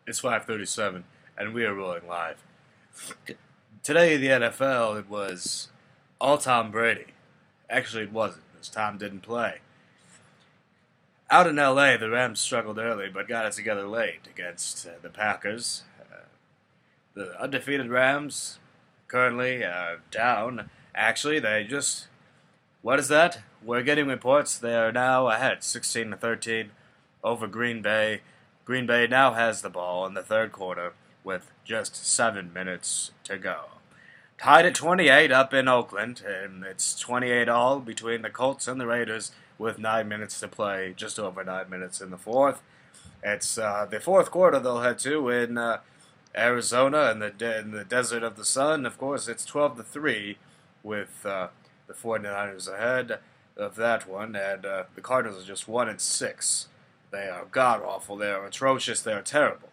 It's 5:37, and we are rolling live. Today in the NFL, it was all Tom Brady. Actually, it wasn't, because Tom didn't play. Out in LA, the Rams struggled early, but got it together late against the Packers. The undefeated Rams, currently down. Actually, they just. What is that? We're getting reports they are now ahead, 16-13, over Green Bay. Green Bay now has the ball in the third quarter with just 7 minutes to go. Tied at 28 up in Oakland, and it's 28 all between the Colts and the Raiders with 9 minutes to play, just over 9 minutes in the fourth. It's the fourth quarter they'll head to in Arizona in the desert of the sun. Of course, it's 12-3 with the 49ers ahead of that one, and the Cardinals are just 1-6. They are god awful. They are atrocious. They are terrible,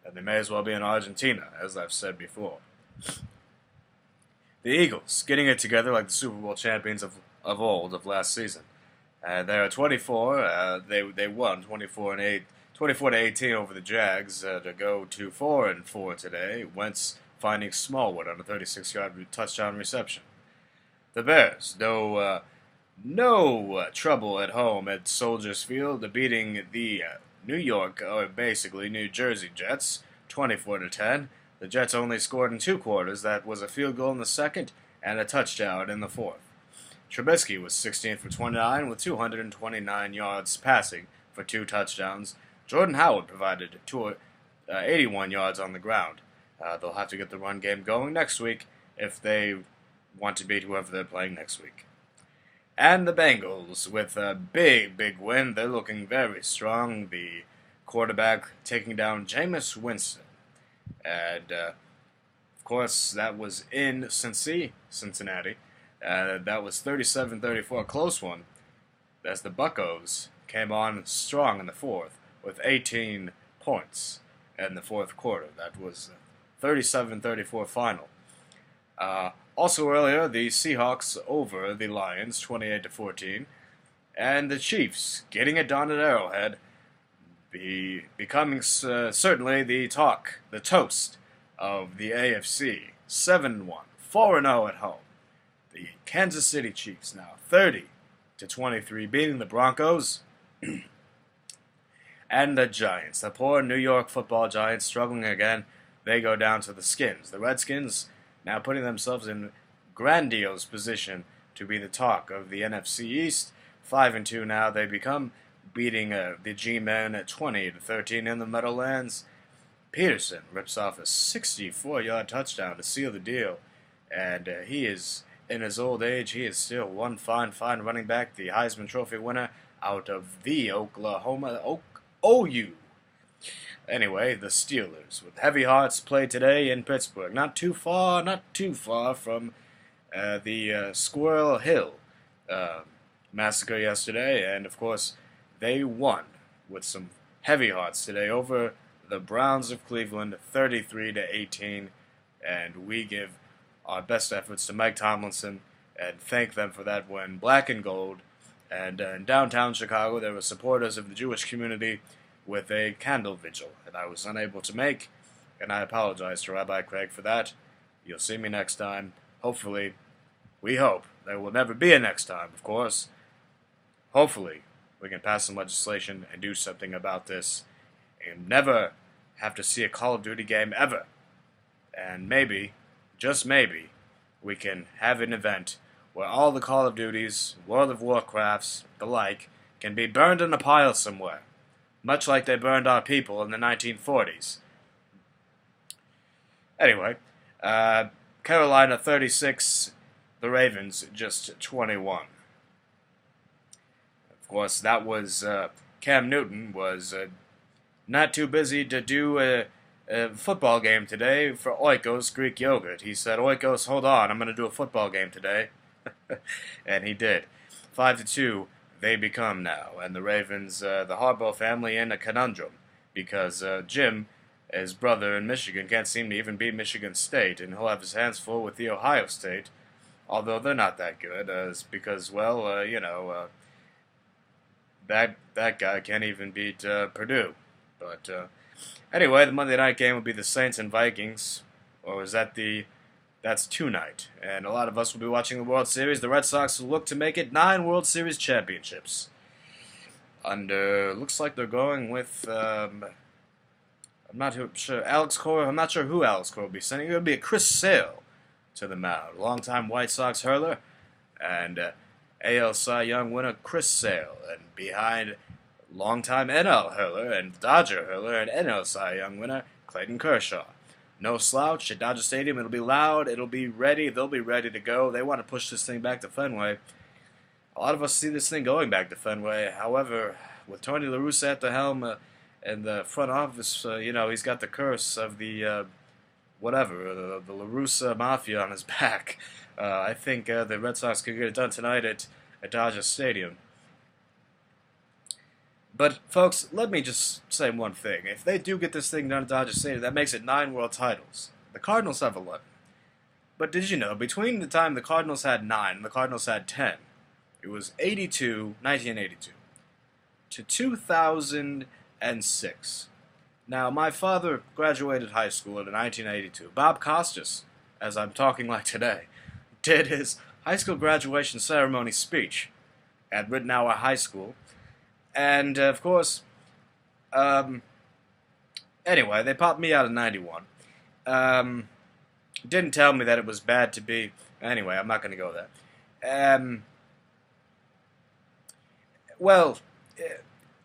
and they may as well be in Argentina, as I've said before. The Eagles getting it together like the Super Bowl champions of old of last season. They are 24. They won 24-18 over the Jags to go to 4-4 today. Wentz finding Smallwood on a 36-yard touchdown reception. The Bears, no trouble at home at Soldiers Field, beating the New York, or basically New Jersey Jets, 24-10. The Jets only scored in 2 quarters. That was a field goal in the second and a touchdown in the fourth. Trubisky was 16 for 29 with 229 yards passing for 2 touchdowns. Jordan Howard provided 81 yards on the ground. They'll have to get the run game going next week if they want to beat whoever they're playing next week. And the Bengals with a big win. They're looking very strong. The quarterback taking down Jameis Winston. And, of course, that was in Cincinnati. That was 37-34, a close one, as the Buccos came on strong in the fourth with 18 points in the fourth quarter. That was 37-34 final. Also earlier, the Seahawks over the Lions, 28-14, and the Chiefs getting it done at Arrowhead, becoming certainly the toast of the AFC, 7-1, 4-0 at home. The Kansas City Chiefs now 30-23, beating the Broncos. And the Giants, the poor New York football Giants, struggling again. They go down to the Skins. The Redskins now putting themselves in grandiose position to be the talk of the NFC East. 5-2 now. They become, beating the G-Men at 20-13 in the Meadowlands. Peterson rips off a 64-yard touchdown to seal the deal, and he is, in his old age, he is still one fine running back, the Heisman Trophy winner out of the OU. Anyway, the Steelers, with heavy hearts, play today in Pittsburgh. Not too far from the Squirrel Hill massacre yesterday, and of course, they won with some heavy hearts today over the Browns of Cleveland, 33-18, and we give our best efforts to Mike Tomlinson and thank them for that win. Black and gold, and in downtown Chicago, there were supporters of the Jewish community with a candle vigil that I was unable to make, and I apologize to Rabbi Craig for that. You'll see me next time. Hopefully, we hope there will never be a next time, of course. Hopefully, we can pass some legislation and do something about this and never have to see a Call of Duty game ever. And maybe, just maybe, we can have an event where all the Call of Duties, World of Warcrafts, the like, can be burned in a pile somewhere, much like they burned our people in the 1940s. Anyway, Carolina 36, the Ravens just 21. Of course, that was Cam Newton was not too busy to do a football game today for Oikos Greek yogurt. He said, "Oikos, hold on, I'm going to do a football game today," and he did. 5-2, they become now, and the Ravens, the Harbaugh family, in a conundrum because Jim, his brother in Michigan, can't seem to even beat Michigan State, and he'll have his hands full with the Ohio State, although they're not that good, because, well, that guy can't even beat Purdue. But anyway, the Monday night game will be the Saints and Vikings. Or is that that's tonight? And a lot of us will be watching the World Series. The Red Sox will look to make it 9 World Series championships. Looks like they're going with I'm not sure Alex Cora. I'm not sure who Alex Cora will be sending. It will be a Chris Sale to the mound, longtime White Sox hurler, and AL Cy Young winner Chris Sale, and behind longtime NL hurler and Dodger hurler and NL Cy Young winner Clayton Kershaw. No slouch at Dodger Stadium. It'll be loud. It'll be ready. They'll be ready to go. They want to push this thing back to Fenway. A lot of us see this thing going back to Fenway. However, with Tony La Russa at the helm and the front office, he's got the curse of the the La Russa Mafia on his back. I think the Red Sox could get it done tonight at Dodger Stadium. But, folks, let me just say one thing. If they do get this thing done at Dodger Stadium, that makes it 9 world titles. The Cardinals have 11. But did you know, between the time the Cardinals had 9 and the Cardinals had 10, it was 1982, to 2006. Now, my father graduated high school in 1982. Bob Costas, as I'm talking like today, did his high school graduation ceremony speech at Rittenhour High School. And, of course, anyway, they popped me out in 91. Didn't tell me that it was bad to be... Anyway, I'm not going to go there. Well,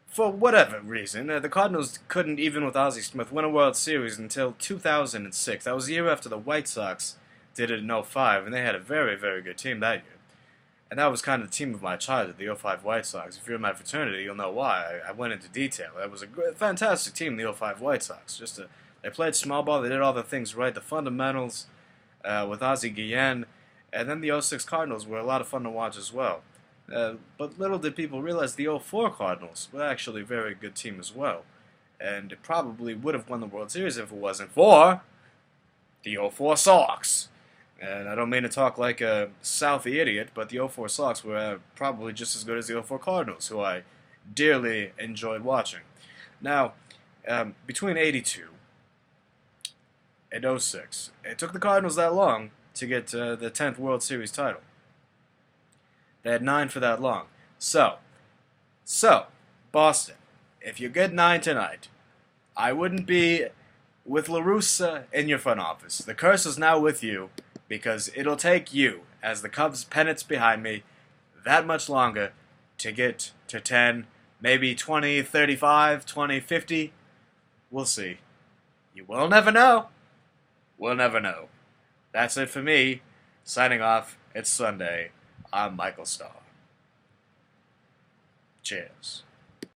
for whatever reason, the Cardinals couldn't, even with Ozzie Smith, win a World Series until 2006. That was the year after the White Sox did it in 2005, and they had a very, very good team that year. And that was kind of the team of my childhood, the 2005 White Sox. If you're in my fraternity, you'll know why. I went into detail. That was a fantastic team, the 2005 White Sox. They played small ball. They did all the things right. The fundamentals with Ozzie Guillen. And then the 2006 Cardinals were a lot of fun to watch as well. But little did people realize the 2004 Cardinals were actually a very good team as well. And it probably would have won the World Series if it wasn't for the 2004 Sox. And I don't mean to talk like a Southie idiot, but the 2004 Sox were probably just as good as the 2004 Cardinals, who I dearly enjoyed watching. Now, between 82 and 06, it took the Cardinals that long to get the 10th World Series title. They had 9 for that long. So, Boston, if you get 9 tonight, I wouldn't be with La Russa in your front office. The curse is now with you, because it'll take you, as the Cubs pennants behind me, that much longer to get to 10, maybe 20, 35, 20, 50. We'll see. You will never know. We'll never know. That's it for me. Signing off. It's Sunday. I'm Michael Starr. Cheers.